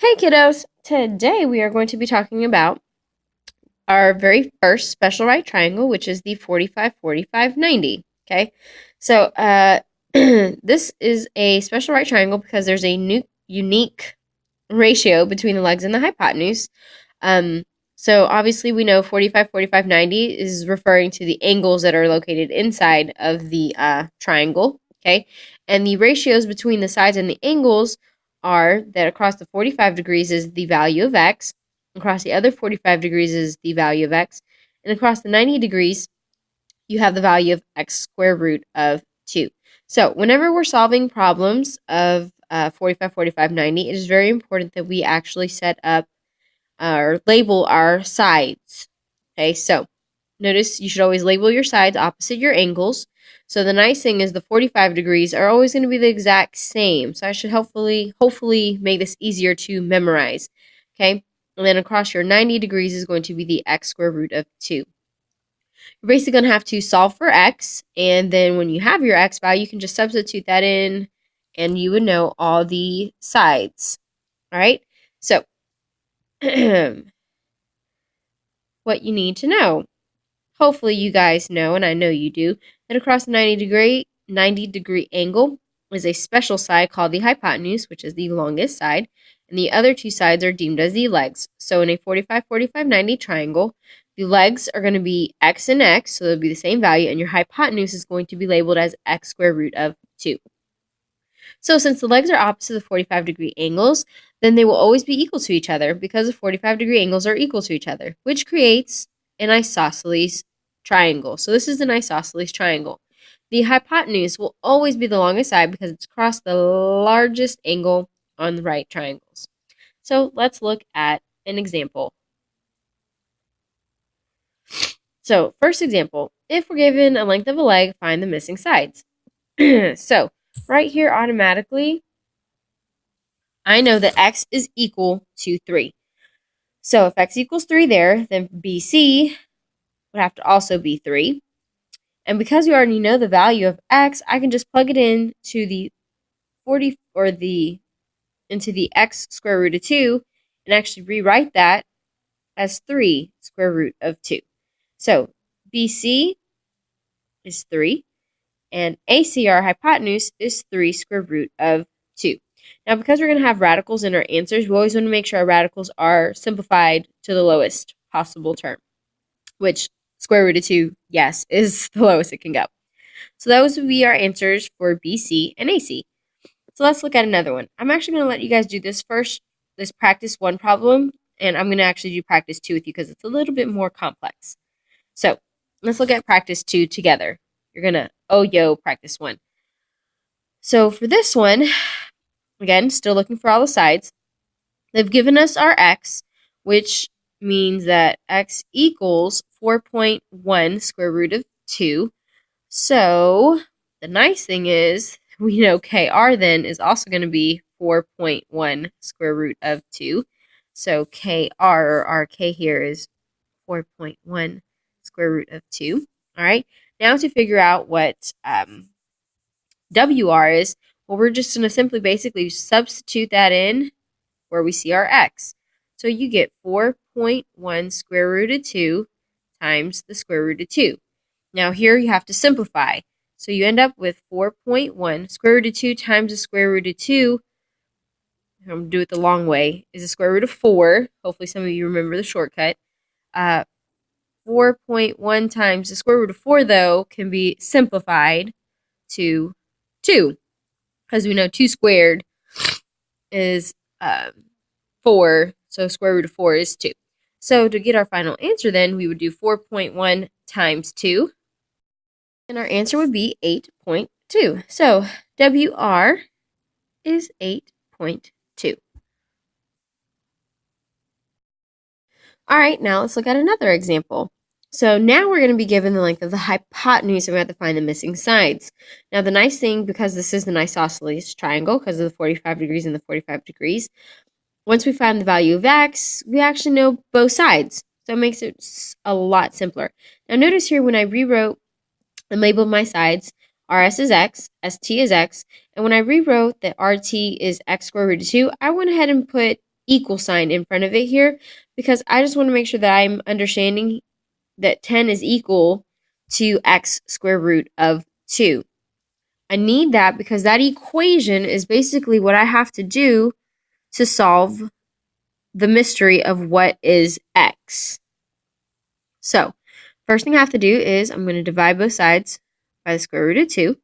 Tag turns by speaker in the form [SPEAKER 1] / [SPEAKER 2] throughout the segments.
[SPEAKER 1] Hey kiddos! Today we are going to be talking about our very first special right triangle, which is the 45, 45, 90. Okay, so this is a special right triangle because there's a unique ratio between the legs and the hypotenuse. Um, so obviously we know 45, 45, 90 is referring to the angles that are located inside of the triangle. Okay, and the ratios between the sides and the angles are that across the 45 degrees is the value of x, across the other 45 degrees is the value of x, and across the 90 degrees you have the value of x square root of 2. So whenever we're solving problems of 45, 45, 90, it is very important that we actually set up or label our sides. Okay, so notice you should always label your sides opposite your angles. So the nice thing is the 45 degrees are always going to be the exact same. So I should hopefully make this easier to memorize. Okay, and then across your 90 degrees is going to be the x square root of 2. You're basically going to have to solve for x, and then when you have your x value, you can just substitute that in, and you would know all the sides. All right, so what you need to know. Hopefully you guys know, and I know you do, that across the 90 degree angle is a special side called the hypotenuse, which is the longest side, and the other two sides are deemed as the legs. So in a 45, 45, 90 triangle, the legs are going to be x and x, so they'll be the same value, and your hypotenuse is going to be labeled as x square root of 2. So since the legs are opposite the 45 degree angles, then they will always be equal to each other because the 45 degree angles are equal to each other, which creates an isosceles triangle. So this is an isosceles triangle. The hypotenuse will always be the longest side because it's across the largest angle on the right triangles. So let's look at an example. So first example, if we're given a length of a leg, find the missing sides. So right here automatically, I know that x is equal to 3. So if x equals 3 there, then BC would have to also be 3. And because we already know the value of x, I can just plug it in to the 40 or into the x square root of 2 and actually rewrite that as 3 square root of 2. So BC is 3 and AC, our hypotenuse, is 3 square root of 2. Now, because we're going to have radicals in our answers, we always want to make sure our radicals are simplified to the lowest possible term, which square root of 2, yes, is the lowest it can go. So those would be our answers for BC and AC. So let's look at another one. I'm actually going to let you guys do this first, this practice 1 problem, and I'm going to actually do practice 2 with you because it's a little bit more complex. So let's look at practice 2 together. You're going to practice 1. So for this one, again, still looking for all the sides. They've given us our x, which means that x equals 4.1 square root of 2. So the nice thing is we know kr then is also going to be 4.1 square root of 2. So kr, or our k here, is 4.1 square root of 2. All right. Now to figure out what WR is, well, we're just going to simply basically substitute that in where we see our x. So you get 4.1 square root of 2 times the square root of 2. Now here you have to simplify. So you end up with 4.1 square root of 2 times the square root of 2. I'm going to do it the long way. Is the square root of 4. Hopefully some of you remember the shortcut. 4.1 times the square root of 4, though, can be simplified to 2. Because we know 2 squared is 4, so square root of 4 is 2. So to get our final answer then, we would do 4.1 times 2, and our answer would be 8.2. So WR is 8.2. All right, now let's look at another example. So now we're going to be given the length of the hypotenuse, and we have to find the missing sides. Now the nice thing, because this is an isosceles triangle, because of the 45 degrees and the 45 degrees, once we find the value of x, we actually know both sides. So it makes it a lot simpler. Now notice here when I rewrote and labeled my sides, RS is x, ST is x, and when I rewrote that RT is x square root of 2, I went ahead and put equal sign in front of it here because I just want to make sure that I'm understanding that 10 is equal to x square root of 2. I need that because that equation is basically what I have to do to solve the mystery of what is x. So, first thing I have to do is I'm going to divide both sides by the square root of 2.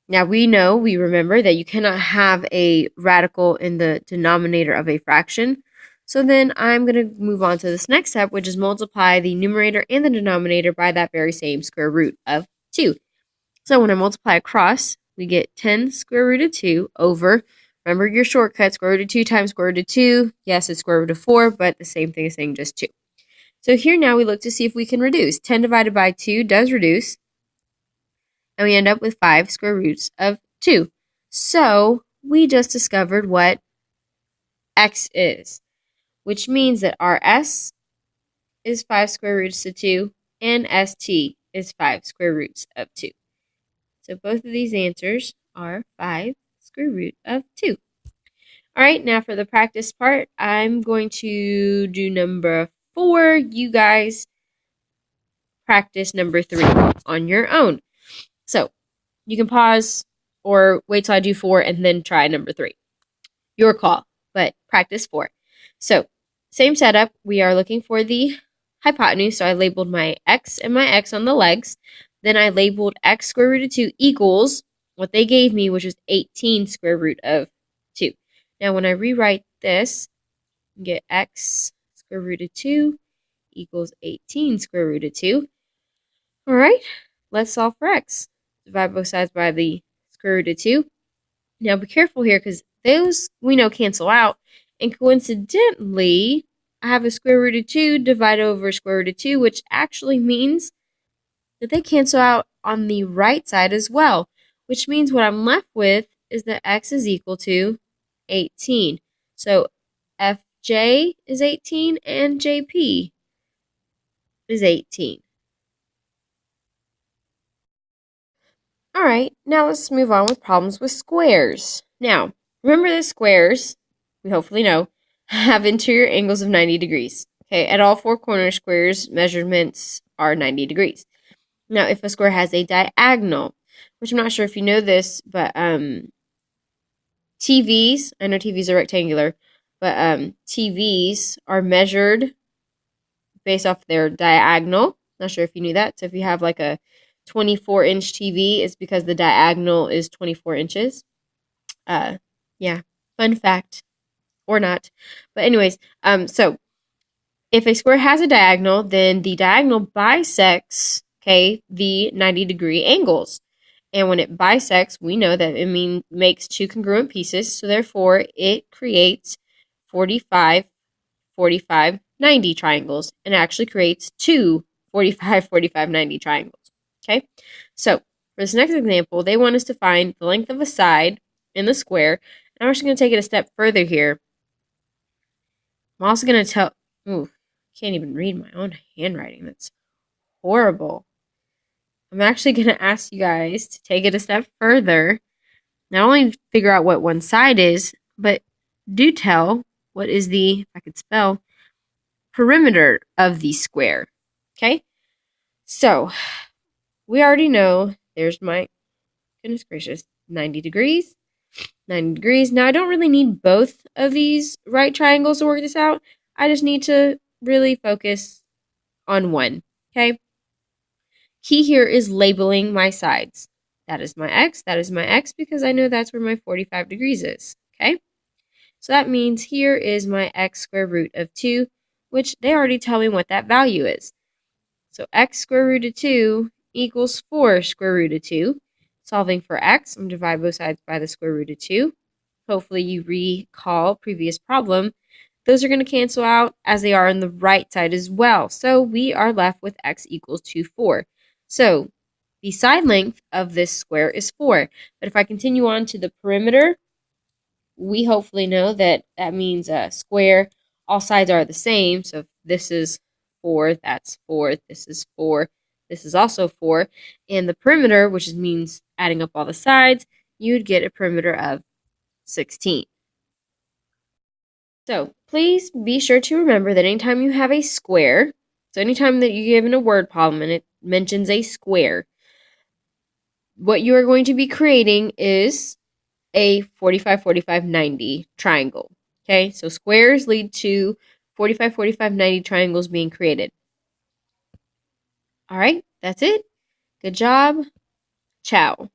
[SPEAKER 1] Now we remember that you cannot have a radical in the denominator of a fraction. So then I'm going to move on to this next step, which is multiply the numerator and the denominator by that very same square root of 2. So when I multiply across, we get 10 square root of 2 over, remember your shortcut, square root of 2 times square root of 2. Yes, it's square root of 4, but the same thing as saying just 2. So here now we look to see if we can reduce. 10 divided by 2 does reduce, and we end up with 5 square roots of 2. So we just discovered what x is, which means that our s is 5 square roots of 2, and st is 5 square roots of 2. So both of these answers are 5 square root of 2. All right, now for the practice part, I'm going to do number 4. You guys practice number 3 on your own. So you can pause or wait till I do 4 and then try number 3. Your call, but practice 4. So same setup. We are looking for the hypotenuse. So I labeled my x and my x on the legs. Then I labeled x square root of 2 equals what they gave me, which was 18 square root of 2. Now when I rewrite this, I get x square root of 2 equals 18 square root of 2. All right, let's solve for x. Divide both sides by the square root of 2. Now be careful here because those we know cancel out. And coincidentally, I have a square root of 2 divided over square root of 2, which actually means that they cancel out on the right side as well, which means what I'm left with is that x is equal to 18. So fj is 18 and jp is 18. All right, now let's move on with problems with squares. Now, remember that squares, we hopefully know, have interior angles of 90 degrees. Okay, at all four corner squares, measurements are 90 degrees. Now, if a square has a diagonal, which I'm not sure if you know this, but TVs, I know TVs are rectangular, but TVs are measured based off their diagonal. Not sure if you knew that. So if you have like a 24-inch TV, it's because the diagonal is 24 inches. Yeah, fun fact, or not. But anyways, so if a square has a diagonal, then the diagonal bisects, okay, the 90-degree angles. And when it bisects, we know that it makes two congruent pieces. So therefore, it creates 45, 45, 90 triangles, and actually creates two 45, 45, 90 triangles. Okay, so for this next example, they want us to find the length of a side in the square. And I'm actually going to take it a step further here. I'm also going to tell, can't even read my own handwriting. That's horrible. I'm actually going to ask you guys to take it a step further. Not only figure out what one side is, but do tell what is the, if I could spell, perimeter of the square. Okay? So, we already know there's my, goodness gracious, 90 degrees. 90 degrees. Now, I don't really need both of these right triangles to work this out. I just need to really focus on one. Okay? Key here is labeling my sides. That is my x, because I know that's where my 45 degrees is. Okay? So that means here is my x square root of 2, which they already tell me what that value is. So x square root of 2 equals 4 square root of 2. Solving for x, I'm going to divide both sides by the square root of 2. Hopefully you recall previous problem. Those are going to cancel out as they are on the right side as well. So we are left with x equals 4. So the side length of this square is 4. But if I continue on to the perimeter, we hopefully know that that means a square. All sides are the same. So if this is 4, that's 4. This is 4. This is also 4. And the perimeter, which means adding up all the sides, you'd get a perimeter of 16. So please be sure to remember that anytime you have a square, so anytime that you're given a word problem and it mentions a square, what you are going to be creating is a 45, 45, 90 triangle. Okay, so squares lead to 45, 45, 90 triangles being created. All right, that's it. Good job. Ciao.